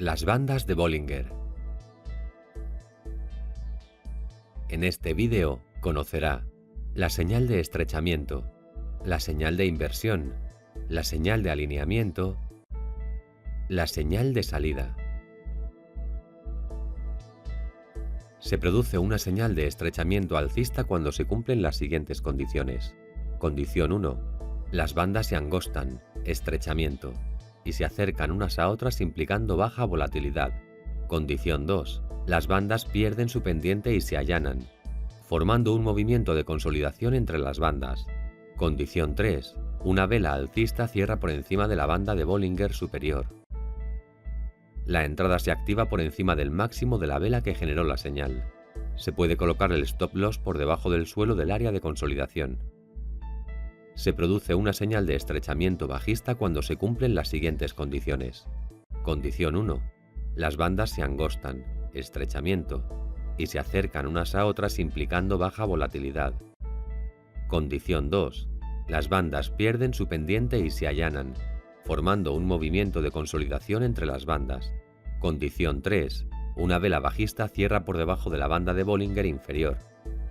Las bandas de Bollinger. En este vídeo conocerá la señal de estrechamiento, la señal de inversión, la señal de alineamiento, la señal de salida. Se produce una señal de estrechamiento alcista cuando se cumplen las siguientes condiciones. Condición 1. Las bandas se angostan, estrechamiento, y se acercan unas a otras implicando baja volatilidad. Condición 2. Las bandas pierden su pendiente y se allanan, formando un movimiento de consolidación entre las bandas. Condición 3. Una vela alcista cierra por encima de la banda de Bollinger superior. La entrada se activa por encima del máximo de la vela que generó la señal. Se puede colocar el stop loss por debajo del suelo del área de consolidación. Se produce una señal de estrechamiento bajista cuando se cumplen las siguientes condiciones. Condición 1. Las bandas se angostan, estrechamiento, y se acercan unas a otras implicando baja volatilidad. Condición 2. Las bandas pierden su pendiente y se allanan, formando un movimiento de consolidación entre las bandas. Condición 3. Una vela bajista cierra por debajo de la banda de Bollinger inferior.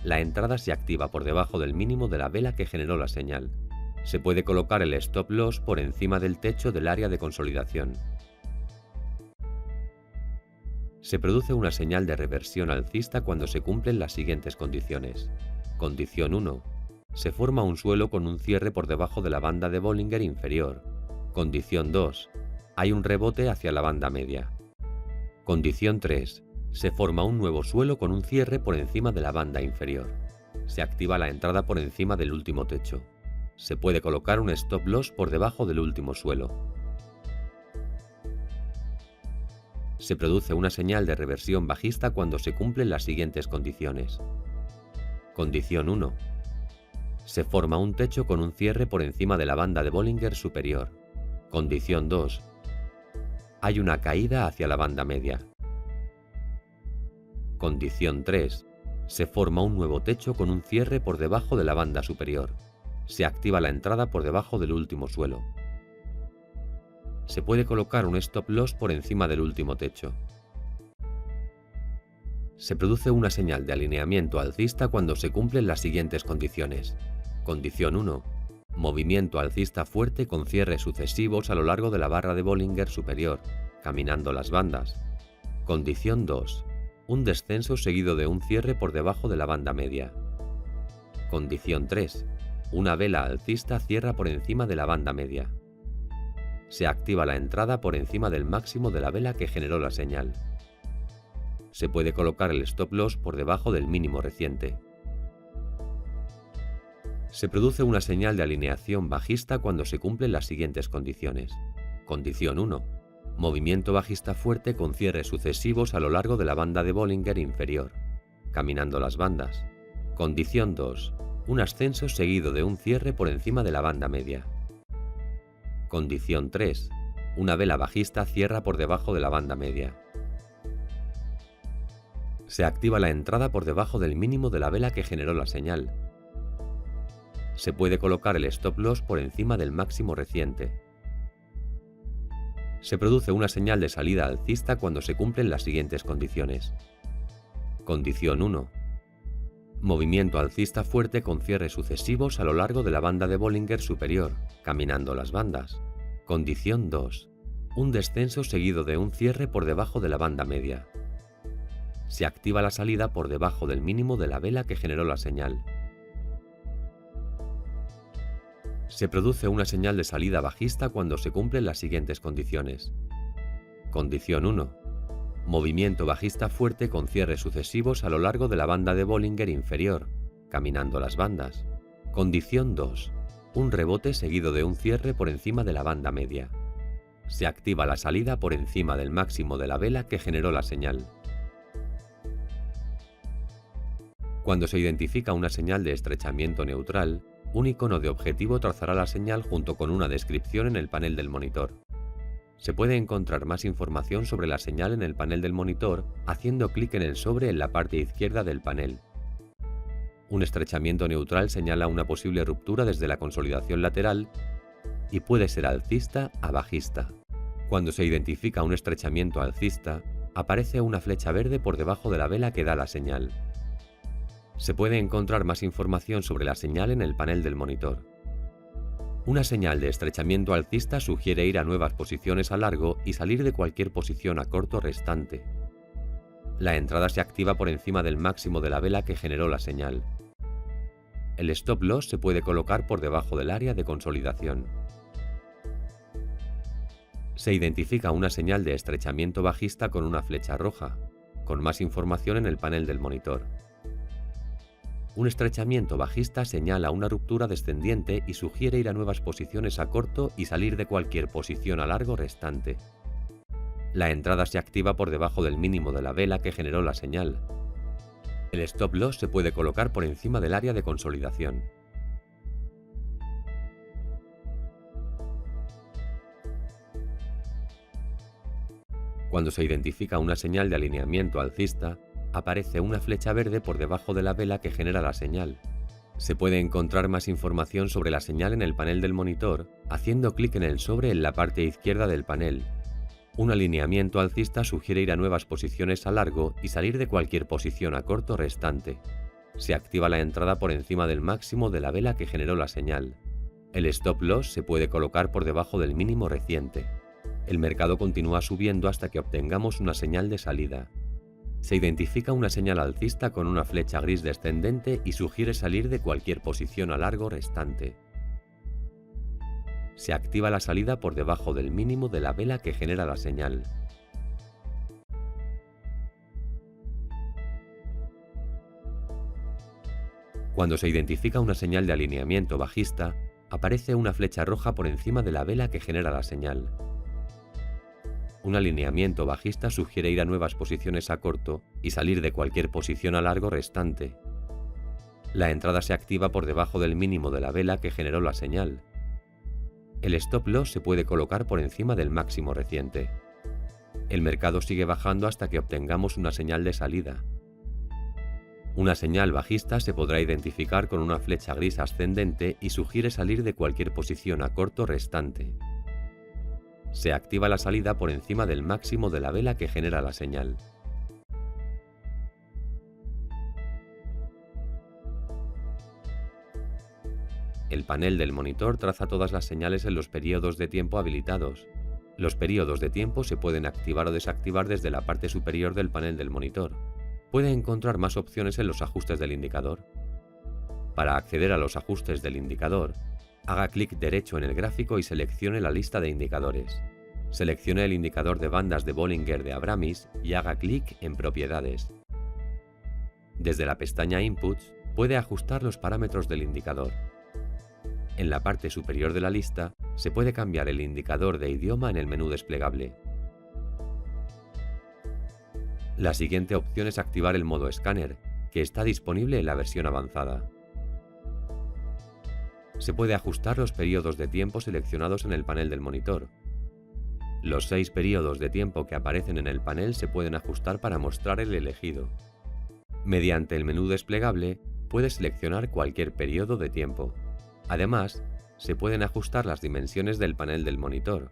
La entrada se activa por debajo del mínimo de la vela que generó la señal. Se puede colocar el stop loss por encima del techo del área de consolidación. Se produce una señal de reversión alcista cuando se cumplen las siguientes condiciones. Condición 1. Se forma un suelo con un cierre por debajo de la banda de Bollinger inferior. Condición 2. Hay un rebote hacia la banda media. Condición 3. Se forma un nuevo suelo con un cierre por encima de la banda inferior. Se activa la entrada por encima del último techo. Se puede colocar un stop loss por debajo del último suelo. Se produce una señal de reversión bajista cuando se cumplen las siguientes condiciones. Condición 1. Se forma un techo con un cierre por encima de la banda de Bollinger superior. Condición 2. Hay una caída hacia la banda media. Condición 3. Se forma un nuevo techo con un cierre por debajo de la banda superior. Se activa la entrada por debajo del último suelo. Se puede colocar un stop loss por encima del último techo. Se produce una señal de alineamiento alcista cuando se cumplen las siguientes condiciones. Condición 1. Movimiento alcista fuerte con cierres sucesivos a lo largo de la barra de Bollinger superior, caminando las bandas. Condición 2. Un descenso seguido de un cierre por debajo de la banda media. Condición 3. Una vela alcista cierra por encima de la banda media. Se activa la entrada por encima del máximo de la vela que generó la señal. Se puede colocar el stop loss por debajo del mínimo reciente. Se produce una señal de alineación bajista cuando se cumplen las siguientes condiciones. Condición 1. Movimiento bajista fuerte con cierres sucesivos a lo largo de la banda de Bollinger inferior, caminando las bandas. Condición 2. Un ascenso seguido de un cierre por encima de la banda media. Condición 3. Una vela bajista cierra por debajo de la banda media. Se activa la entrada por debajo del mínimo de la vela que generó la señal. Se puede colocar el stop loss por encima del máximo reciente. Se produce una señal de salida alcista cuando se cumplen las siguientes condiciones. Condición 1. Movimiento alcista fuerte con cierres sucesivos a lo largo de la banda de Bollinger superior, caminando las bandas. Condición 2. Un descenso seguido de un cierre por debajo de la banda media. Se activa la salida por debajo del mínimo de la vela que generó la señal. Se produce una señal de salida bajista cuando se cumplen las siguientes condiciones. Condición 1. Movimiento bajista fuerte con cierres sucesivos a lo largo de la banda de Bollinger inferior, caminando las bandas. Condición 2. Un rebote seguido de un cierre por encima de la banda media. Se activa la salida por encima del máximo de la vela que generó la señal. Cuando se identifica una señal de estrechamiento neutral, un icono de objetivo trazará la señal junto con una descripción en el panel del monitor. Se puede encontrar más información sobre la señal en el panel del monitor haciendo clic en el sobre en la parte izquierda del panel. Un estrechamiento neutral señala una posible ruptura desde la consolidación lateral y puede ser alcista a bajista. Cuando se identifica un estrechamiento alcista, aparece una flecha verde por debajo de la vela que da la señal. Se puede encontrar más información sobre la señal en el panel del monitor. Una señal de estrechamiento alcista sugiere ir a nuevas posiciones a largo y salir de cualquier posición a corto restante. La entrada se activa por encima del máximo de la vela que generó la señal. El stop loss se puede colocar por debajo del área de consolidación. Se identifica una señal de estrechamiento bajista con una flecha roja, con más información en el panel del monitor. Un estrechamiento bajista señala una ruptura descendiente y sugiere ir a nuevas posiciones a corto y salir de cualquier posición a largo restante. La entrada se activa por debajo del mínimo de la vela que generó la señal. El stop loss se puede colocar por encima del área de consolidación. Cuando se identifica una señal de alineamiento alcista, aparece una flecha verde por debajo de la vela que genera la señal. Se puede encontrar más información sobre la señal en el panel del monitor, haciendo clic en el sobre en la parte izquierda del panel. Un alineamiento alcista sugiere ir a nuevas posiciones a largo y salir de cualquier posición a corto restante. Se activa la entrada por encima del máximo de la vela que generó la señal. El stop loss se puede colocar por debajo del mínimo reciente. El mercado continúa subiendo hasta que obtengamos una señal de salida. Se identifica una señal alcista con una flecha gris descendente y sugiere salir de cualquier posición a largo restante. Se activa la salida por debajo del mínimo de la vela que genera la señal. Cuando se identifica una señal de alineamiento bajista, aparece una flecha roja por encima de la vela que genera la señal. Un alineamiento bajista sugiere ir a nuevas posiciones a corto y salir de cualquier posición a largo restante. La entrada se activa por debajo del mínimo de la vela que generó la señal. El stop loss se puede colocar por encima del máximo reciente. El mercado sigue bajando hasta que obtengamos una señal de salida. Una señal bajista se podrá identificar con una flecha gris ascendente y sugiere salir de cualquier posición a corto restante. Se activa la salida por encima del máximo de la vela que genera la señal. El panel del monitor traza todas las señales en los periodos de tiempo habilitados. Los periodos de tiempo se pueden activar o desactivar desde la parte superior del panel del monitor. Puede encontrar más opciones en los ajustes del indicador. Para acceder a los ajustes del indicador, haga clic derecho en el gráfico y seleccione la lista de indicadores. Seleccione el indicador de bandas de Bollinger de Abrahamson y haga clic en Propiedades. Desde la pestaña Inputs, puede ajustar los parámetros del indicador. En la parte superior de la lista, se puede cambiar el indicador de idioma en el menú desplegable. La siguiente opción es activar el modo escáner, que está disponible en la versión avanzada. Se puede ajustar los periodos de tiempo seleccionados en el panel del monitor. Los 6 periodos de tiempo que aparecen en el panel se pueden ajustar para mostrar el elegido. Mediante el menú desplegable, puede seleccionar cualquier periodo de tiempo. Además, se pueden ajustar las dimensiones del panel del monitor.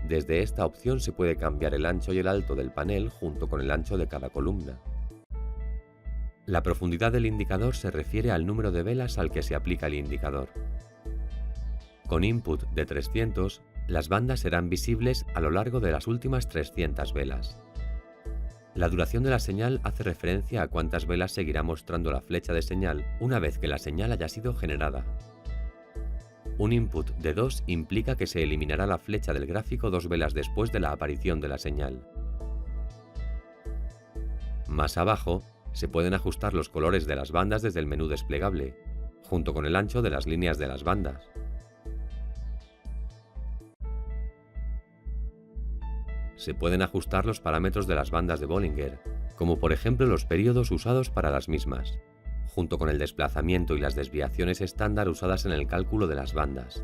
Desde esta opción se puede cambiar el ancho y el alto del panel junto con el ancho de cada columna. La profundidad del indicador se refiere al número de velas al que se aplica el indicador. Con input de 300, las bandas serán visibles a lo largo de las últimas 300 velas. La duración de la señal hace referencia a cuántas velas seguirá mostrando la flecha de señal una vez que la señal haya sido generada. Un input de 2 implica que se eliminará la flecha del gráfico 2 velas después de la aparición de la señal. Más abajo, se pueden ajustar los colores de las bandas desde el menú desplegable, junto con el ancho de las líneas de las bandas. Se pueden ajustar los parámetros de las bandas de Bollinger, como por ejemplo los periodos usados para las mismas, junto con el desplazamiento y las desviaciones estándar usadas en el cálculo de las bandas.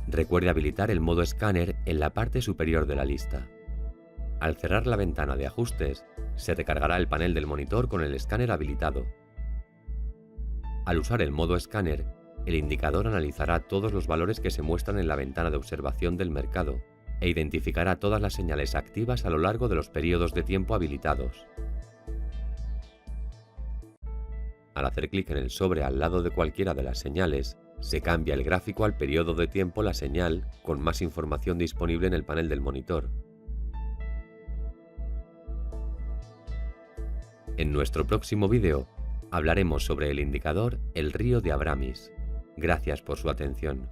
Recuerde habilitar el modo escáner en la parte superior de la lista. Al cerrar la ventana de ajustes, se recargará el panel del monitor con el escáner habilitado. Al usar el modo escáner, El indicador analizará todos los valores que se muestran en la ventana de observación del mercado e identificará todas las señales activas a lo largo de los periodos de tiempo habilitados. Al hacer clic en el sobre al lado de cualquiera de las señales, se cambia el gráfico al periodo de tiempo la señal con más información disponible en el panel del monitor. En nuestro próximo vídeo hablaremos sobre el indicador El Río de Abramis. Gracias por su atención.